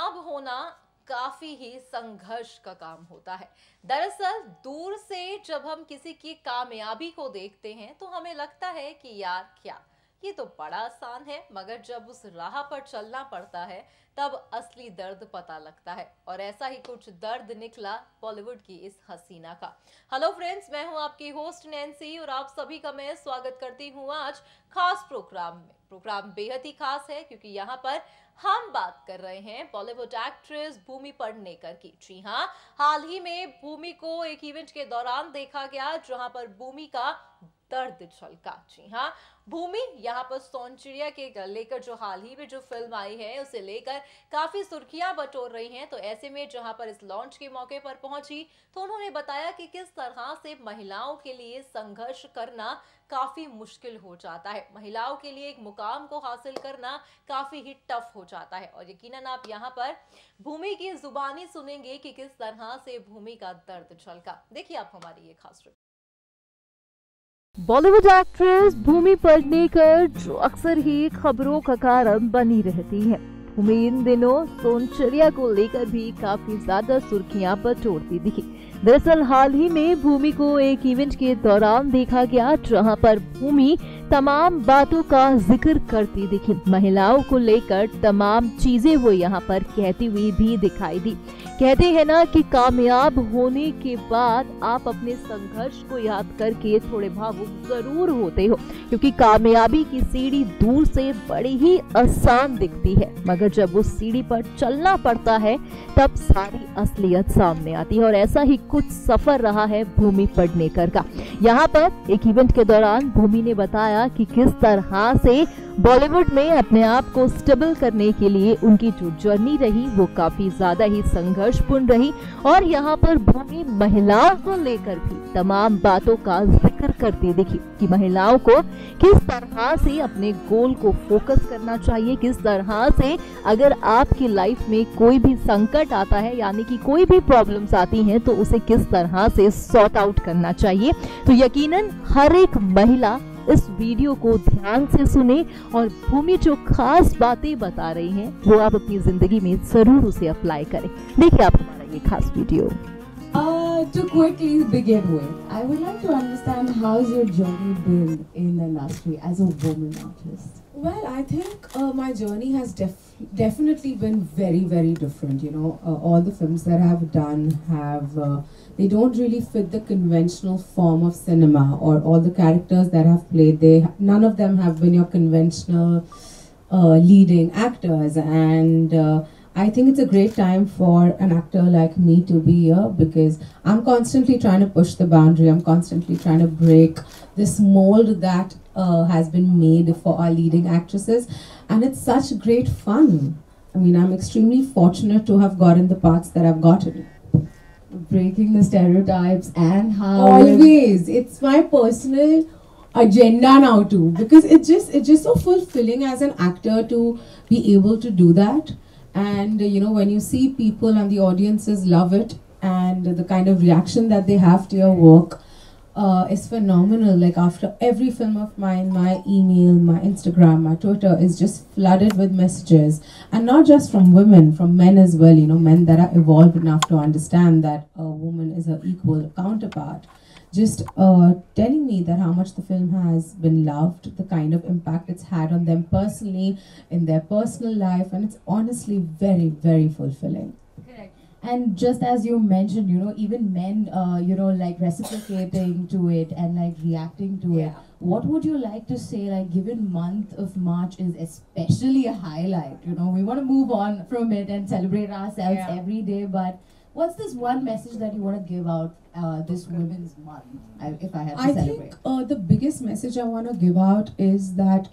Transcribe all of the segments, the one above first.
कामयाब होना काफी ही संघर्ष का काम होता है। दरअसल दूर से जब हम किसी की कामयाबी को देखते हैं तो हमें लगता है कि यार क्या ये तो बड़ा आसान है, मगर जब उस राह पर चलना पड़ता है तब असली दर्द पता लगता है। और ऐसा ही कुछ दर्द निकला बॉलीवुड की इस हसीना का। हेलो फ्रेंड्स, मैं हूं आपकी होस्ट नैन्सी और आप सभी का मैं स्वागत करती हूं आज खास प्रोग्राम में। प्रोग्राम बेहद ही खास है क्योंकि यहाँ पर हम बात कर रहे हैं बॉलीवुड एक्ट्रेस भूमि पेडनेकर की। जी हाँ, हाल ही में भूमि को एक इवेंट के दौरान देखा गया जहां पर भूमि का दर्द झलका। जी हाँ, भूमि यहाँ पर सौंदर्य के लेकर जो हाल ही में जो फिल्म आई है उसे लेकर काफी सुर्खियां बटोर रही हैं। तो ऐसे में जहां पर इस लॉन्च के मौके पर पहुंची तो उन्होंने बताया कि किस तरह से महिलाओं के लिए संघर्ष करना काफी मुश्किल हो जाता है, महिलाओं के लिए एक मुकाम को हासिल करना काफी ही टफ हो जाता है। और यकीनन आप यहाँ पर भूमि की जुबानी सुनेंगे कि किस तरह से भूमि का दर्द झलका। देखिए आप हमारी ये खास रिपोर्ट। बॉलीवुड एक्ट्रेस भूमि पेडनेकर जो अक्सर ही खबरों का कारण बनी रहती है। भूमि इन दिनों सौंदर्य को लेकर भी काफी ज्यादा सुर्खियां बटोरती दिखी। दरअसल हाल ही में भूमि को एक इवेंट के दौरान देखा गया जहां पर भूमि तमाम बातों का जिक्र करती दिखी। महिलाओं को लेकर तमाम चीजें वो यहाँ पर कहती हुई भी दिखाई दी। कहते हैं ना कि कामयाब होने के बाद आप अपने संघर्ष को याद करके थोड़े भावुक जरूर होते हो, क्योंकि कामयाबी की सीढ़ी दूर से बड़ी ही आसान दिखती है, मगर जब उस सीढ़ी पर चलना पड़ता है तब सारी असलियत सामने आती है। और ऐसा ही कुछ सफर रहा है भूमि पेडनेकर का। यहाँ पर एक इवेंट के दौरान भूमि ने बताया कि किस तरह से बॉलीवुड में अपने आप को स्टेबल करने के लिए उनकी जो जर्नी रही वो काफी ज्यादा ही संघर्षपूर्ण रही। और यहाँ पर भूमि महिलाओं को लेकर भी तमाम बातों का जिक्र करती दिखी कि महिलाओं को किस तरह से अपने गोल को फोकस करना चाहिए, किस तरह से अगर आपकी लाइफ में कोई भी संकट आता है, यानी कि कोई भी प्रॉब्लम्स आती हैं, तो उसे किस तरह से सॉर्ट आउट करना चाहिए। तो यकीनन हर एक महिला इस वीडियो को ध्यान से सुने और भूमि जो खास बातें बता रही हैं वो आप अपनी जिंदगी में जरूर उसे अप्लाई करें। देखिए आप हमारा ये खास video. To quickly begin with, I would like to understand how's your journey been in the industry as a woman artist? Well, I think my journey has definitely been very, very different. You know, all the films that I have done they don't really fit the conventional form of cinema, or all the characters that I have played. None of them have been your conventional leading actors, and I think it's a great time for an actor like me to be here, because I'm constantly trying to push the boundary. I'm constantly trying to break this mold that has been made for our leading actresses, and it's such great fun. I mean, I'm extremely fortunate to have gotten the parts that I've gotten. Breaking the stereotypes and how Always, it's my personal agenda now too, because it's just so fulfilling as an actor to be able to do that. And you know, when you see people and the audiences love it, and the kind of reaction that they have to your work is phenomenal. Like after every film of mine, my email, my Instagram, my Twitter is just flooded with messages, and not just from women, from men as well. You know, men that are evolved enough to understand that a woman is her equal counterpart, just telling me that how much the film has been loved, the kind of impact it's had on them personally, in their personal life, and it's honestly very, very fulfilling. Correct. And just as you mentioned, you know, even men, you know, like reciprocating to it and like reacting to it. What would you like to say, like, given month of March is especially a highlight, you know, we want to move on from it and celebrate ourselves every day, but what's this one message that you want to give out this Women's Month, if I had to celebrate? I think the biggest message I want to give out is that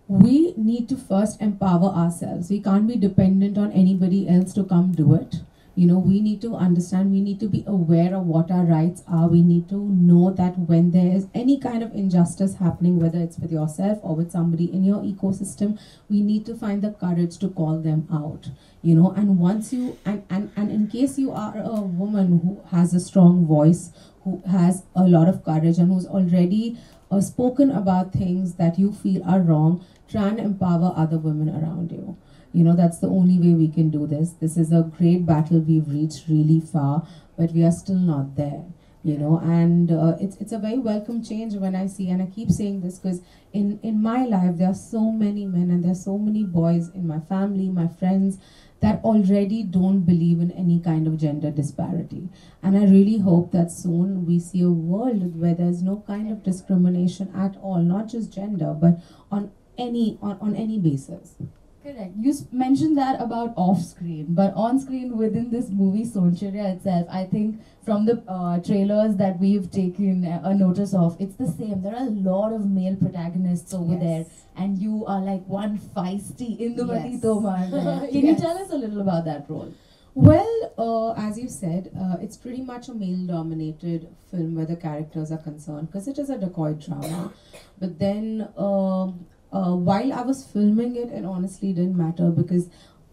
we need to first empower ourselves. We can't be dependent on anybody else to come do it. You know, we need to understand, we need to be aware of what our rights are. We need to know that when there is any kind of injustice happening, whether it's with yourself or with somebody in your ecosystem, we need to find the courage to call them out. You know, and once you, and in case you are a woman who has a strong voice, who has a lot of courage, and who's already spoken about things that you feel are wrong, try and empower other women around you. You know, that's the only way we can do this. This is a great battle. We've reached really far, but we are still not there. You know, and it's a very welcome change when I see, and I keep saying this because in my life there are so many men and there are so many boys in my family, my friends, that already don't believe in any kind of gender disparity. And I really hope that soon we see a world where there's no kind of discrimination at all, not just gender, but on any basis. Correct. You mentioned that about off screen, but on screen within this movie, Sonchariya itself, I think from the trailers that we've taken a notice of, it's the same. There are a lot of male protagonists over Yes. there, and you are like one feisty Indumati Yes. Tomar there. Can you tell us a little about that role? Well, as you said, it's pretty much a male-dominated film where the characters are concerned because it is a dacoit drama. But then, while I was filming it, it honestly didn't matter because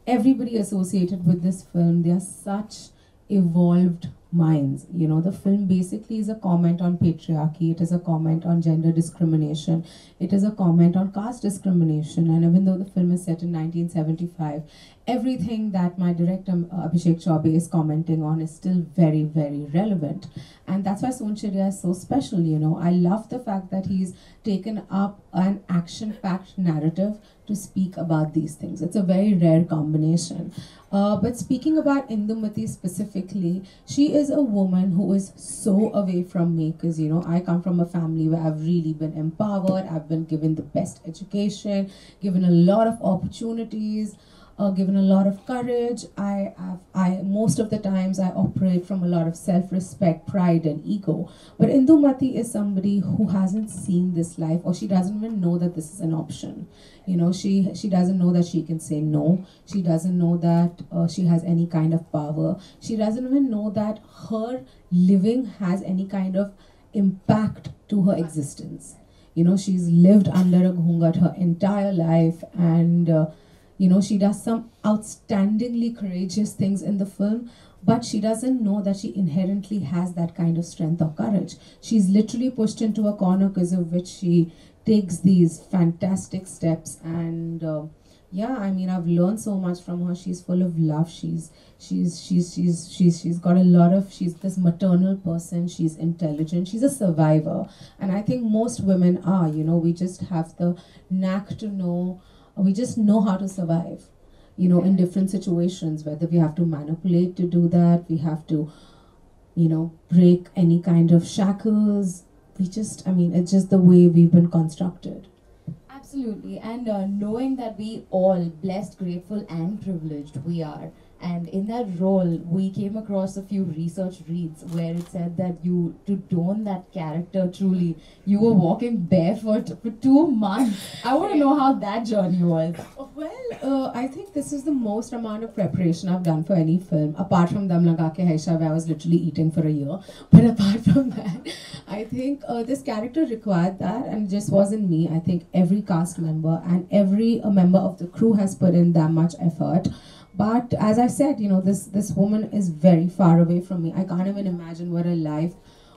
everybody associated with this film, they are such evolved minds. You know, the film basically is a comment on patriarchy, it is a comment on gender discrimination, it is a comment on caste discrimination. And even though the film is set in 1975, everything that my director Abhishek Chaubey is commenting on is still very, very relevant. And that's why Sonchariya is so special, you know. I love the fact that he's taken up an action-packed narrative to speak about these things. It's a very rare combination. But speaking about Indumati specifically, she is a woman who is so away from me because, you know, I come from a family where I've really been empowered, I've been given the best education, given a lot of opportunities, given a lot of courage. I most of the times I operate from a lot of self-respect, pride, and ego. But Indumati is somebody who hasn't seen this life, or she doesn't even know that this is an option. You know, she doesn't know that she can say no. She doesn't know that she has any kind of power. She doesn't even know that her living has any kind of impact to her existence. You know, she's lived under a ghungat her entire life, and you know, she does some outstandingly courageous things in the film, but she doesn't know that she inherently has that kind of strength or courage. She's literally pushed into a corner because of which she takes these fantastic steps. And yeah, I mean, I've learned so much from her. She's full of love. She's got a lot of, she's this maternal person. She's intelligent. She's a survivor. And I think most women are, you know, we just have the knack to know, we just know how to survive, you know, in different situations, whether we have to manipulate to do that, we have to, you know, break any kind of shackles. We just, I mean, it's just the way we've been constructed. Absolutely. And knowing that we all, blessed, grateful, and privileged, we are. And in that role, we came across a few research reads where it said that you, to don that character truly, you were walking barefoot for 2 months. I want to know how that journey was. Well, I think this is the most amount of preparation I've done for any film, apart from Dam Laga Ke Haisha, where I was literally eating for a year. But apart from that, I think this character required that, and it just wasn't me. I think every cast member and every member of the crew has put in that much effort. But as I said, you know, this woman is very far away from me. I can't even imagine what her life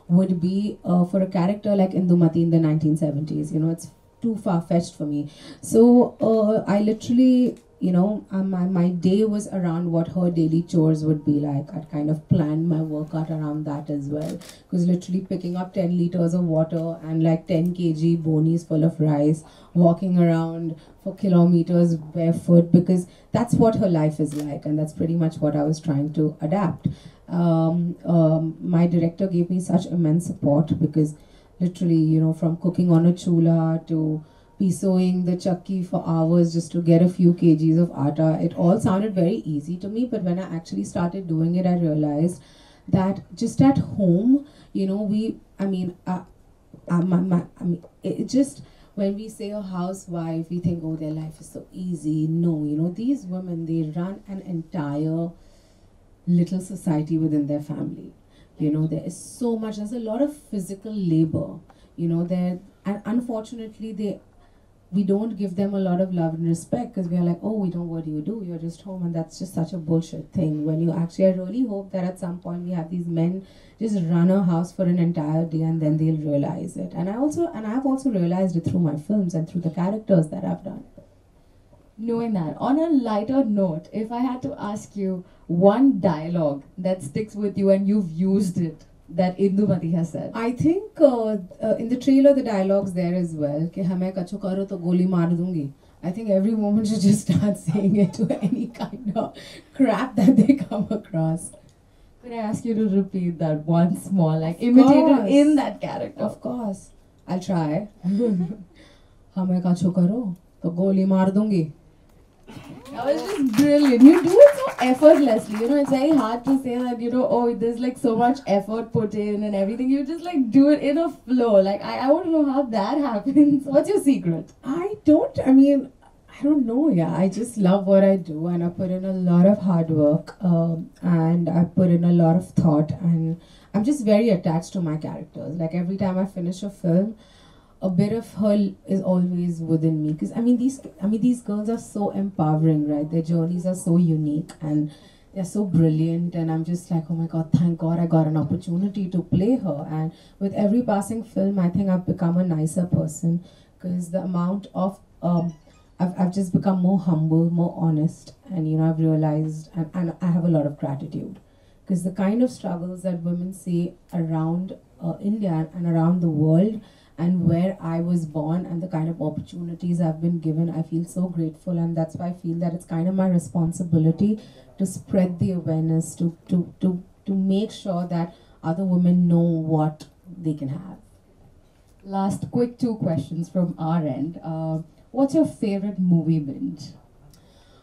would be for a character like Indumati in the 1970s. You know, it's too far-fetched for me. So I literally, you know, my day was around what her daily chores would be like. I'd kind of planned my workout around that as well. Because literally picking up 10 liters of water and like 10 kg bonies full of rice, walking around for kilometers barefoot, because that's what her life is like, and that's pretty much what I was trying to adapt. My director gave me such immense support because literally, you know, from cooking on a chula to pisoing the chakki for hours just to get a few kgs of atta, it all sounded very easy to me. But when I actually started doing it, I realized that just at home, you know, it just, when we say a housewife, we think, oh, their life is so easy. No, you know, these women, they run an entire little society within their family. You know, there is so much, there's a lot of physical labor, you know, there, and unfortunately, we don't give them a lot of love and respect because we are like, oh, what do? You're just home, and that's just such a bullshit thing. When you actually, I really hope that at some point we have these men just run a house for an entire day and then they'll realize it. And I've also realized it through my films and through the characters that I've done. Knowing that, on a lighter note, if I had to ask you one dialogue that sticks with you and you've used it, that Indumati has said. I think in the trailer the dialogue's there as well. कि हमें कछु करो तो गोली मार दूंगी. I think every woman should just start saying it to any kind of crap that they come across. Could I ask you to repeat that once more, like imitated course. in that character? Of course, I'll try. हमें कछु करो तो गोली मार दूंगी. That was just brilliant. You do it so effortlessly. You know, it's very hard to say that, you know, oh, there's like so much effort put in and everything. You just like do it in a flow. Like, I want to know how that happens. What's your secret? I don't know, yeah. I just love what I do, and I put in a lot of hard work, and I put in a lot of thought, and I'm just very attached to my characters. Like every time I finish a film, a bit of her is always within me. Because these girls are so empowering, right? Their journeys are so unique, and they're so brilliant, and I'm just like, oh my god, thank god I got an opportunity to play her. And with every passing film, I think I've become a nicer person, because the amount of I've just become more humble, more honest, and you know, I've realized, and I have a lot of gratitude, because the kind of struggles that women see around India and around the world, and where I was born, and the kind of opportunities I've been given, I feel so grateful, and that's why I feel that it's kind of my responsibility to spread the awareness, to make sure that other women know what they can have. Last quick 2 questions from our end. What's your favorite movie binge?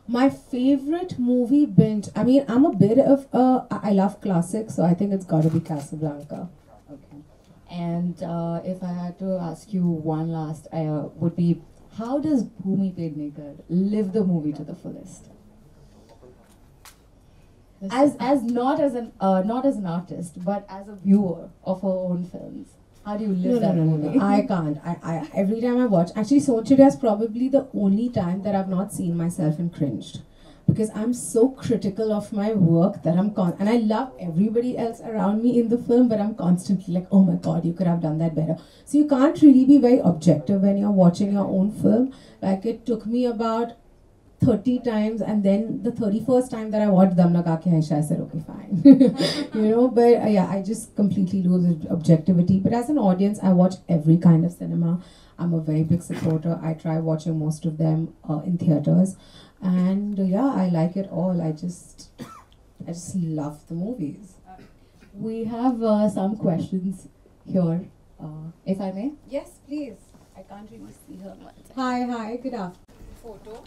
My favorite movie binge, I mean, I'm a bit of I love classics, so I think it's got to be Casablanca. Okay. And if I had to ask you one last, would be, how does Bhumi Pednekar live the movie to the fullest? As not as an artist, but as a viewer of her own films. How do you live that movie? I can't. I every time I watch, actually, Soncharia is probably the only time that I've not seen myself and cringed, because I'm so critical of my work that and I love everybody else around me in the film, but I'm constantly like, oh my god, you could have done that better. So you can't really be very objective when you're watching your own film. Like, it took me about 30 times, and then the 31st time that I watched Dam Lगा के Aisha, I said, okay, fine. You know, but yeah, I just completely lose objectivity. But as an audience, I watch every kind of cinema. I'm a very big supporter. I try watching most of them in theaters. And yeah, I like it all. I just love the movies. We have some questions here, if I may. Yes, please. I can't really see her. Hi, good afternoon. Photo.